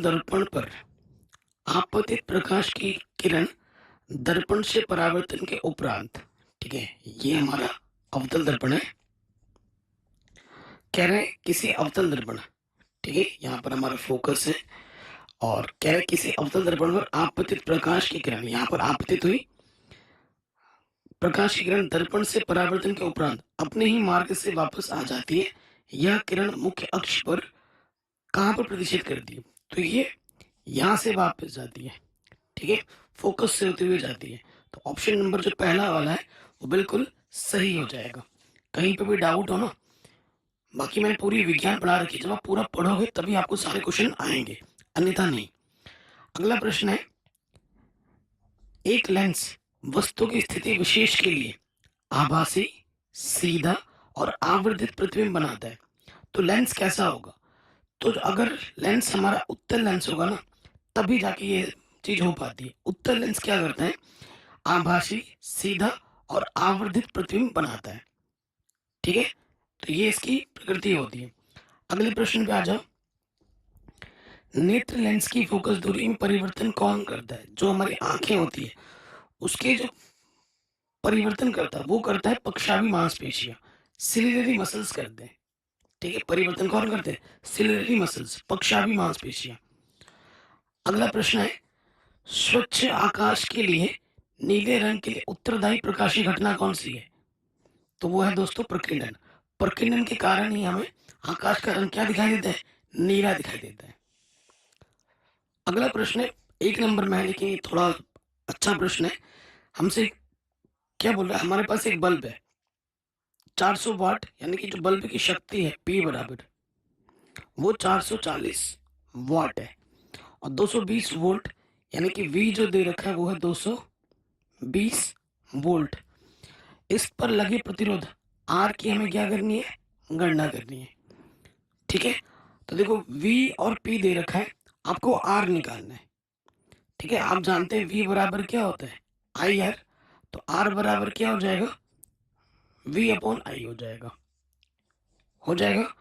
दर्पण पर आपतित प्रकाश की किरण दर्पण से परावर्तन के उपरांत, ठीक है, ये हमारा अवतल दर्पण है। कह रहे हैं किसी अवतल दर्पण, ठीक है, यहाँ पर हमारा फोकस है और कह रहे हैं किसी अवतल दर्पण पर आपतित प्रकाश की किरण, यहाँ पर आपतित हुई प्रकाश की किरण दर्पण से परावर्तन के उपरांत अपने ही मार्ग से वापस आ जाती है। यह किरण मुख्य अक्ष पर कहाँ पर प्रतिष्ठित करती है? तो ये यहाँ से वापस जाती है, ठीक है, फोकस से होते हुए जाती है। तो ऑप्शन नंबर जो पहला वाला है वो बिल्कुल सही हो जाएगा। कहीं पे भी डाउट हो ना, बाकी मैंने पूरी विज्ञान पढ़ा रखी है, जब आप पूरा पढ़ोगे तभी आपको सारे क्वेश्चन आएंगे, अन्यथा नहीं। अगला प्रश्न है, एक लेंस वस्तु की स्थिति विशेष के लिए आभासी, सीधा और आवर्धित प्रतिबिंब बनाता है। तो लेंस कैसा होगा? तो अगर लेंस हमारा उत्तल लेंस होगा ना, तभी जाके ये चीज हो पाती है। उत्तल लेंस क्या करता है? आभासी, सीधा और आवर्धित प्रतिबिंब बनाता है, ठीक है। तो ये इसकी प्रकृति होती है। अगले प्रश्न पे आ जाओ। नेत्र लेंस की फोकस दूरी में परिवर्तन कौन करता है? जो हमारी आंखें होती है उसके जो परिवर्तन करता है वो करता है पक्षावी मांसपेशियां, सिलिलरी मसल्स करते हैं, ठीक है। परिवर्तन कौन करते हैं? सिलिलरी मसल्स, पक्षावी मांसपेशियां। अगला प्रश्न है, स्वच्छ आकाश के लिए नीले रंग के लिए उत्तरदायी प्रकाशीय घटना कौन सी है? तो वो है दोस्तों प्रकीर्णन। प्रकीर्णन के कारण ही हमें आकाश का रंग क्या दिखाई देता है? नीला दिखाई देता है। अगला प्रश्न है, एक नंबर में है लेकिन ये थोड़ा अच्छा प्रश्न है। हमसे क्या बोल रहा है? हमारे पास एक बल्ब है, 400 वाट, यानी कि जो बल्ब की शक्ति है P बराबर, वो 440 वाट है। और 220 वोल्ट, यानी कि V जो दे रखा है वो है 220 वोल्ट। इस पर लगे प्रतिरोध R की हमें क्या करनी है? गणना करनी है, ठीक है। तो देखो V और P दे रखा है, आपको R निकालना है, ठीक है। आप जानते हैं V बराबर क्या होता है? IR। तो R बराबर क्या हो जाएगा? V अपॉन I हो जाएगा, हो जाएगा।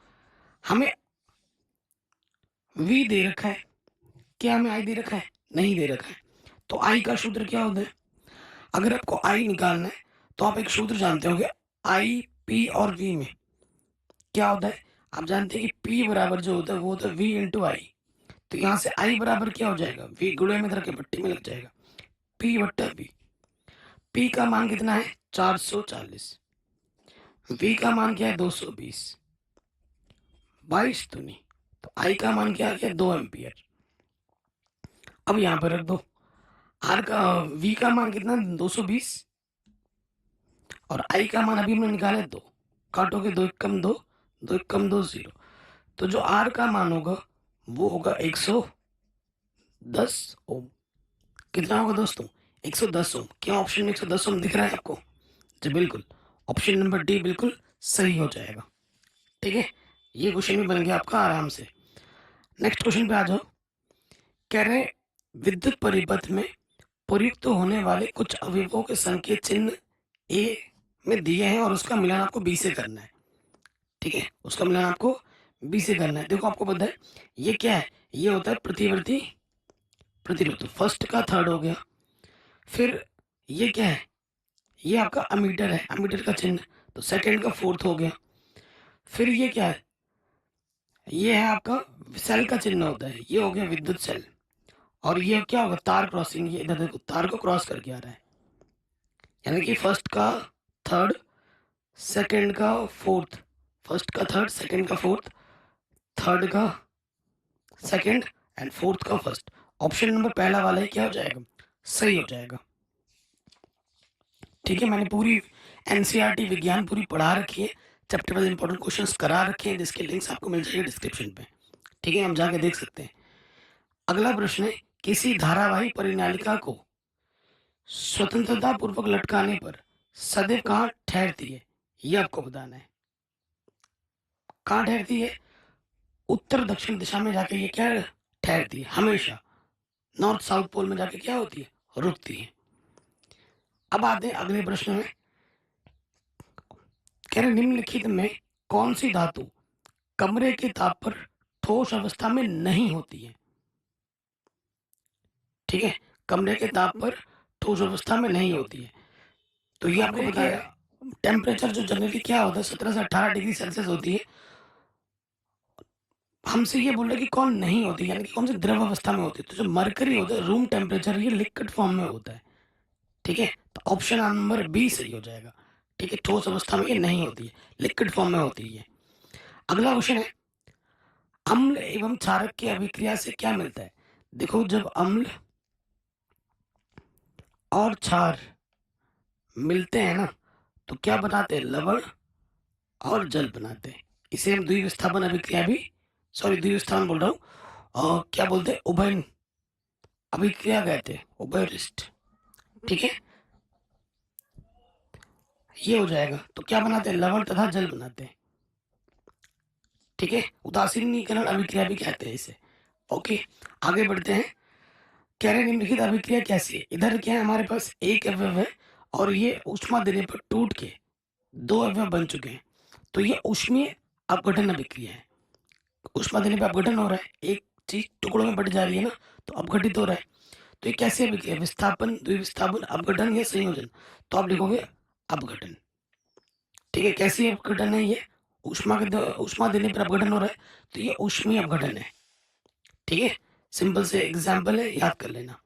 हमें V दे रखा है, क्या हमें I दे रखा है? नहीं दे रखा है। तो I का सूत्र क्या होता है? अगर आपको I निकालना है तो आप एक सूत्र जानते होंगे, I P और V में क्या होता है? आप जानते हैं कि P बराबर जो होता है वो होता है V इंटू आई। तो यहाँ से I बराबर क्या हो जाएगा? V गुणे में धर के पट्टी में लग जाएगा, P बट्टा V। P का मान कितना है? 440। V का मान क्या है? 220। 22 दूनी, तो I का मान क्या आ गया? 2 एम्पियर। अब यहाँ पर रख दो, R का V का मान कितना? 220 और I का मान अभी हमने निकाला है 2। काटोगे 2 एक कम 2, 2 एक कम 2 0। तो जो R का मान होगा वो होगा 110 ओम। कितना होगा दोस्तों? 110 ओम। क्या ऑप्शन में 110 ओम दिख रहा है आपको? जी बिल्कुल, ऑप्शन नंबर डी बिल्कुल सही हो जाएगा, ठीक है। ये क्वेश्चन भी बन गया आपका आराम से। नेक्स्ट क्वेश्चन पे आ जाओ। कह रहे हैं, विद्युत परिपथ में प्रयुक्त होने वाले कुछ अवयवों के संकेत चिन्ह ए में दिए हैं और उसका मिलान आपको बी से करना है, ठीक है। उसका मिलान आपको बी से करना है। देखो आपको पता है ये क्या है? ये होता है प्रतिवर्ती प्रतिरोध। फर्स्ट का थर्ड हो गया। फिर ये क्या है? ये आपका अमीटर है, अमीटर का चिन्ह। तो सेकंड का फोर्थ हो गया। फिर ये क्या है? ये है आपका सेल का चिन्ह होता है, ये हो गया विद्युत सेल। और ये क्या होगा? तार क्रॉसिंग। ये इधर देखो तार को क्रॉस करके आ रहा है, यानी कि फर्स्ट का थर्ड, सेकंड का फोर्थ, फर्स्ट का थर्ड, सेकंड का फोर्थ, थर्ड का सेकंड एंड फोर्थ का फर्स्ट। ऑप्शन नंबर पहला वाला ही क्या हो जाएगा? सही हो जाएगा, ठीक है। मैंने पूरी एनसीईआरटी विज्ञान पूरी पढ़ा रखी है, चैप्टर वाइज इंपॉर्टेंट क्वेश्चंस करा रखे हैं, जिसके लिंक्स आपको मिल जाएंगे डिस्क्रिप्शन पे, ठीक है, हम जाके देख सकते हैं। अगला प्रश्न है, किसी धारावाही परिनालिका को स्वतंत्रता पूर्वक लटकाने पर सदैव कहाँ ठहरती है? ये आपको बताना है। कहाँ ठहरती है? उत्तर दक्षिण दिशा में जाके ये क्या ठहरती है? हमेशा नॉर्थ साउथ पोल में जाके क्या होती है? रुकती है। अब आते हैं अगले प्रश्न में। कह रहे निम्नलिखित में कौन सी धातु कमरे के ताप पर ठोस अवस्था में नहीं होती है? ठीक है? कमरे के ताप पर ठोस अवस्था में नहीं होती है। तो ये आपको बताया टेम्परेचर जो जनरली क्या होता है 17 से 18 डिग्री सेल्सियस होती है। हमसे ये बोल रहे हैं कि कौन नहीं होती, यानी कि कौन सी द्रव अवस्था में होती है। तो जो मरकरी होता है रूम टेम्परेचर, ये लिक्विड फॉर्म में होता है। ठीक है? तो ऑप्शन नंबर बी सही हो जाएगा। ठीक है? ठोस अवस्था में ये नहीं होती है, लिक्विड फॉर्म में होती है। अगला क्वेश्चन है, अम्ल एवं क्षारक की अभिक्रिया से क्या मिलता है? देखो, जब अम्ल और क्षार मिलते हैं ना, तो क्या बनाते हैं? लवण और जल बनाते हैं। इसे हम द्विविस्थापन अभिक्रिया भी, सॉरी द्विविस्थापन बोल रहा हूँ, और क्या बोलते हैं? उभयन अभिक्रिया कहते हैं, उभयनिष्ठ। ठीक है? ये हो जाएगा। तो क्या बनाते हैं? लवण तथा जल बनाते हैं। ठीक है? उदासीनीकरण अभिक्रिया भी कहते हैं इसे। ओके, आगे बढ़ते हैं। कह रहे हैं निम्नलिखित अभिक्रिया कैसी है? इधर क्या है हमारे पास? एक अवयव है और ये ऊष्मा देने पर टूट के दो अवयव बन चुके हैं। तो ये ऊष्मीय अपघटन अभिक्रिया है। ऊष्मा देने पर अपघटन हो रहा है, एक चीज टुकड़ों में बट जा रही है ना, तो अपघटित हो रहा है। तो ये कैसी अभिक्रिया? विस्थापन, द्विविस्थापन, अपघटन या संयोजन? तो आप लिखोगे अपघटन। ठीक है? कैसी अपघटन है ये? ऊष्मा देने पर अपघटन हो रहा है, तो ये ऊष्मीय अपघटन है। ठीक है? सिंपल से एग्जाम्पल है, याद कर लेना।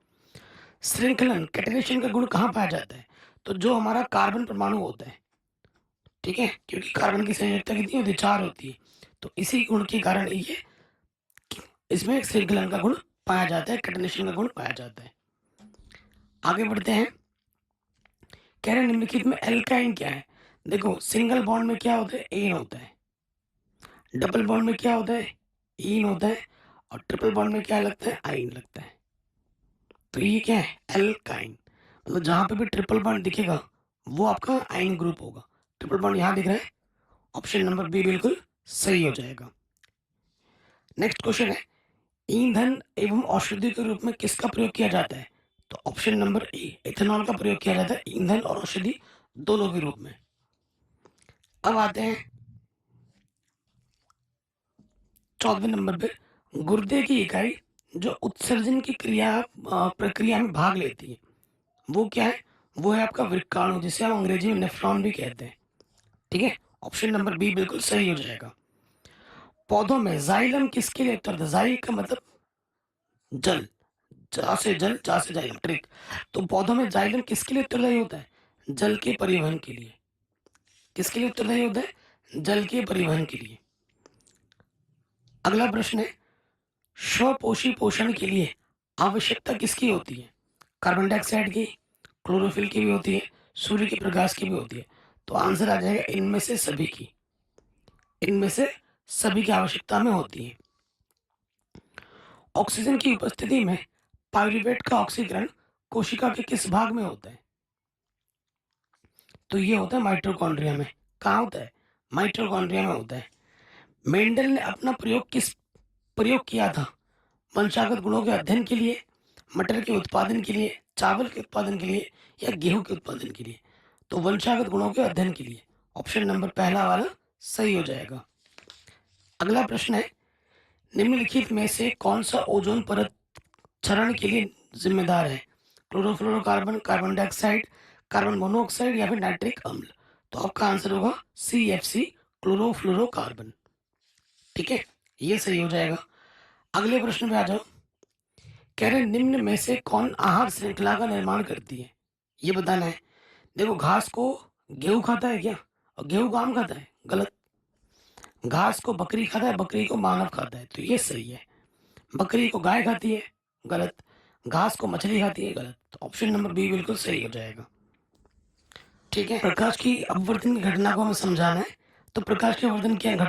श्रृंखलन, कैटेनेशन का गुण कहाँ पाया जाता है? तो जो हमारा कार्बन परमाणु होता है, ठीक है, क्योंकि कार्बन की संयोजकता कितनी होती है? 4 होती है। तो इसी गुण के कारण ये इसमें श्रृंखलन का गुण पाया जाता है, कैटेनेशन का गुण पाया जाता है। आगे बढ़ते हैं। कह रहे हैं निम्नलिखित में एल्काइन क्या है? देखो, सिंगल बॉन्ड में क्या होता है? एन होता है। डबल बॉन्ड में क्या होता है? ईन होता है। और ट्रिपल बॉन्ड में क्या लगता है? आइन लगता है। तो ये क्या है? एल्काइन। मतलब जहां पे भी ट्रिपल बॉन्ड दिखेगा वो आपका आइन ग्रुप होगा। ट्रिपल बॉन्ड यहाँ दिख रहा है, ऑप्शन नंबर बी बिल्कुल सही हो जाएगा। नेक्स्ट क्वेश्चन है, ईंधन एवं औषधि के रूप में किसका प्रयोग किया जाता है? तो ऑप्शन नंबर ए, इथेनॉल का प्रयोग किया जाता है ईंधन और औषधि दोनों के रूप में। अब आते हैं 14वें नंबर पे, गुर्दे की इकाई जो उत्सर्जन की प्रक्रिया में भाग लेती है, वो क्या है? वो है आपका वृक्काणु, जिसे हम अंग्रेजी में नेफ्रॉन भी कहते हैं। ठीक है? ऑप्शन नंबर बी बिल्कुल सही हो जाएगा। पौधों में जाइलम किसके लिए उत्तर? जाइल का मतलब जल, जा से जल, जा से जाइलम, ट्रिक। तो पौधों में जाइलम किसके लिए उत्तरदायी होता है? जल के परिवहन के लिए। किसके लिए उत्तरदायी होता है? जल के परिवहन के लिए। अगला प्रश्न है, स्वपोषी पोषण के लिए आवश्यकता किसकी होती है? कार्बन डाइऑक्साइड की, क्लोरोफिल की भी होती है, सूर्य के प्रकाश की भी होती है। तो आंसर आ जाएगा इनमें से सभी की। इनमें से सभी की आवश्यकता में होती है। ऑक्सीजन की उपस्थिति में पाइरूवेट का ऑक्सीकरण कोशिका के किस भाग में होता है? तो ये होता है माइटोकॉन्ड्रिया में। कहाँ होता है? माइटोकॉन्ड्रिया में होता है। मेंडल ने अपना प्रयोग किया था? वंशागत गुणों के अध्ययन के लिए, मटर के उत्पादन के लिए, चावल के उत्पादन के लिए, या गेहूं के उत्पादन के लिए? तो वंशागत गुणों के अध्ययन के लिए। ऑप्शन नंबर पहला वाला सही हो जाएगा। अगला प्रश्न है, निम्नलिखित में से कौन सा ओजोन परत क्षरण के लिए जिम्मेदार है? Chlorofluorocarbon, carbon dioxide, carbon monoxide, या फिर नाइट्रिक अम्ल? तो आपका आंसर होगा CFC, क्लोरोफ्लोरोकार्बन। ठीक है? ये सही हो जाएगा। अगले प्रश्न पे आ जाओ। कह रहे हैं, निम्न में से कौन आहार श्रृंखला का निर्माण करती है? ये बताना है। देखो, घास को गेहूं खाता है क्या? और गेहूं आम खाता है? गलत। घास को बकरी खाता है, बकरी को मानव खाता है, तो ये सही है। बकरी को गाय खाती है? गलत। घास को मछली खाती है? गलत। तो ऑप्शन नंबर बी बिल्कुल सही हो जाएगा। ठीक है? प्रकाश की अपवर्तन की घटना को हमें समझाना है। तो प्रकाश के अपवर्तन की घटना